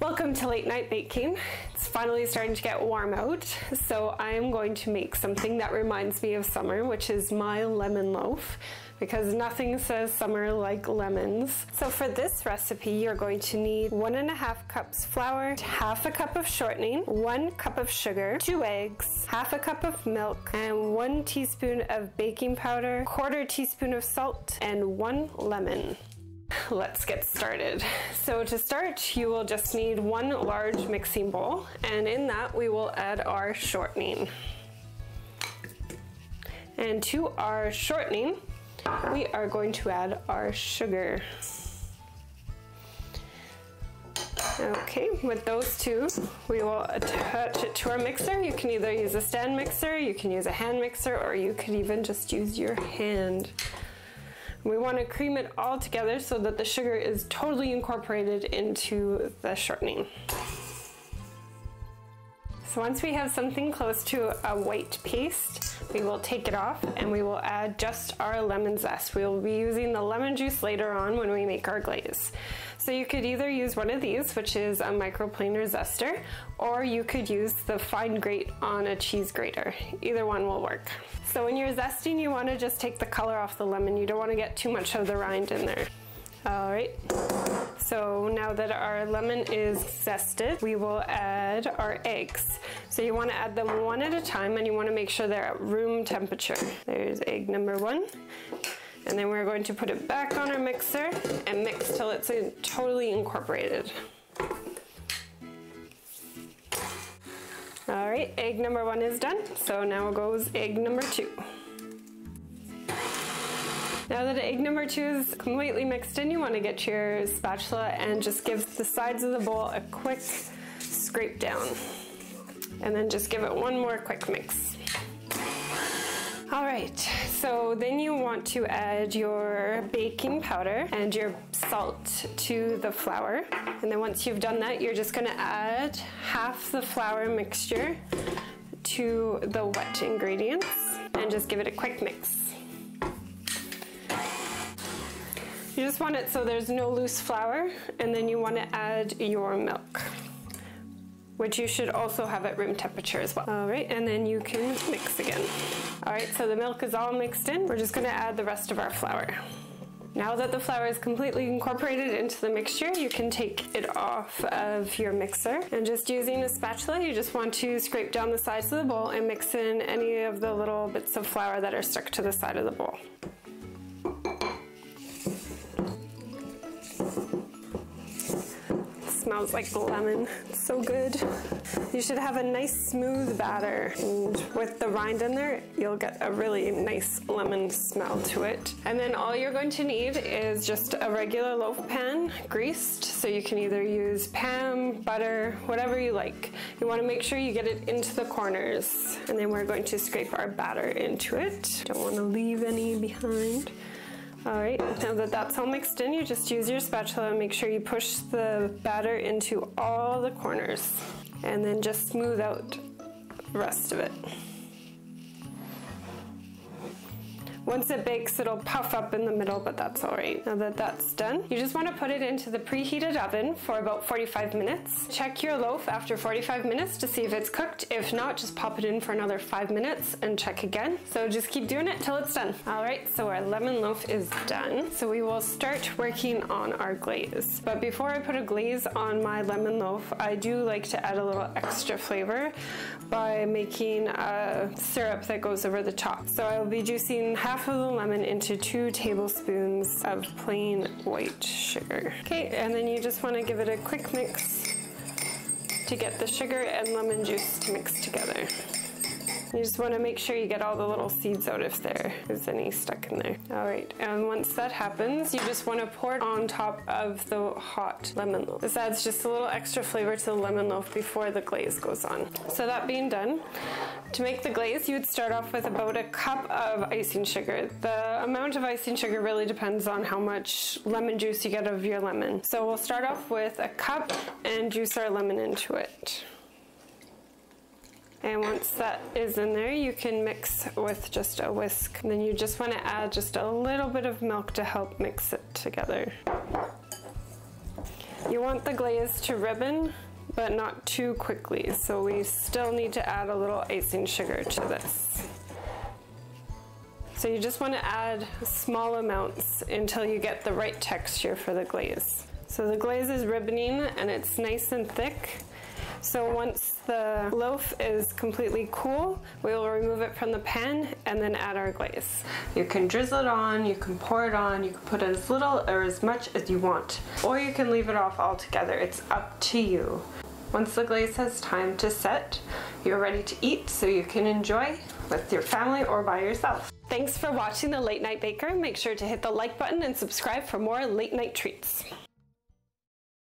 Welcome to late night baking. It's finally starting to get warm out, so I'm going to make something that reminds me of summer, which is my lemon loaf, because nothing says summer like lemons. So for this recipe, you're going to need 1.5 cups flour, half a cup of shortening, 1 cup of sugar, 2 eggs, half a cup of milk, and 1 teaspoon of baking powder, 1/4 teaspoon of salt, and 1 lemon. Let's get started. So to start, you will just need 1 large mixing bowl, and in that we will add our shortening. And to our shortening, we are going to add our sugar. Okay, with those two, we will attach it to our mixer. You can either use a stand mixer, you can use a hand mixer, or you could even just use your hand. We want to cream it all together so that the sugar is totally incorporated into the shortening. So once we have something close to a white paste, we will take it off and we will add just our lemon zest. We will be using the lemon juice later on when we make our glaze. So you could either use one of these, which is a microplaner zester, or you could use the fine grate on a cheese grater. Either one will work. So when you're zesting, you want to just take the color off the lemon. You don't want to get too much of the rind in there. All right, so now that our lemon is zested, we will add our eggs. So you want to add them one at a time, and you want to make sure they're at room temperature. There's egg number 1. And then we're going to put it back on our mixer and mix till it's totally incorporated. All right, egg number 1 is done. So now goes egg number 2. Now that egg number 2 is completely mixed in, you want to get your spatula and just give the sides of the bowl a quick scrape down. And then just give it one more quick mix. All right, so then you want to add your baking powder and your salt to the flour. And then once you've done that, you're just gonna add half the flour mixture to the wet ingredients and just give it a quick mix. You just want it so there's no loose flour, and then you want to add your milk, which you should also have at room temperature as well. All right, and then you can mix again. All right, so the milk is all mixed in. We're just gonna add the rest of our flour. Now that the flour is completely incorporated into the mixture, you can take it off of your mixer, and just using a spatula, you just want to scrape down the sides of the bowl and mix in any of the little bits of flour that are stuck to the side of the bowl. Smells like lemon. It's so good. You should have a nice smooth batter, and with the rind in there, you'll get a really nice lemon smell to it. And then all you're going to need is just a regular loaf pan, greased, so you can either use Pam, butter, whatever you like. You want to make sure you get it into the corners, and then we're going to scrape our batter into it. Don't want to leave any behind. All right, now that that's all mixed in, you just use your spatula and make sure you push the batter into all the corners, and then just smooth out the rest of it. Once it bakes, it'll puff up in the middle, but that's all right. Now that that's done, you just want to put it into the preheated oven for about 45 minutes. Check your loaf after 45 minutes to see if it's cooked. If not, just pop it in for another 5 minutes and check again. So just keep doing it till it's done. All right, so our lemon loaf is done. So we will start working on our glaze. But before I put a glaze on my lemon loaf, I do like to add a little extra flavor by making a syrup that goes over the top. So I will be juicing half of the lemon into 2 tablespoons of plain white sugar. Okay, and then you just want to give it a quick mix to get the sugar and lemon juice to mix together. You just want to make sure you get all the little seeds out if there is any stuck in there. All right, and once that happens, you just want to pour it on top of the hot lemon loaf. This adds just a little extra flavor to the lemon loaf before the glaze goes on. So that being done, to make the glaze, you would start off with about a cup of icing sugar. The amount of icing sugar really depends on how much lemon juice you get out of your lemon. So we'll start off with a cup and juice our lemon into it. And once that is in there, you can mix with just a whisk. And then you just want to add just a little bit of milk to help mix it together. You want the glaze to ribbon, but not too quickly, so we still need to add a little icing sugar to this. So you just want to add small amounts until you get the right texture for the glaze. So the glaze is ribboning and it's nice and thick. So once the loaf is completely cool, we will remove it from the pan and then add our glaze. You can drizzle it on, you can pour it on, you can put as little or as much as you want, or you can leave it off altogether. It's up to you. Once the glaze has time to set, you're ready to eat, so you can enjoy with your family or by yourself. Thanks for watching The Late Night Baker. Make sure to hit the like button and subscribe for more late night treats.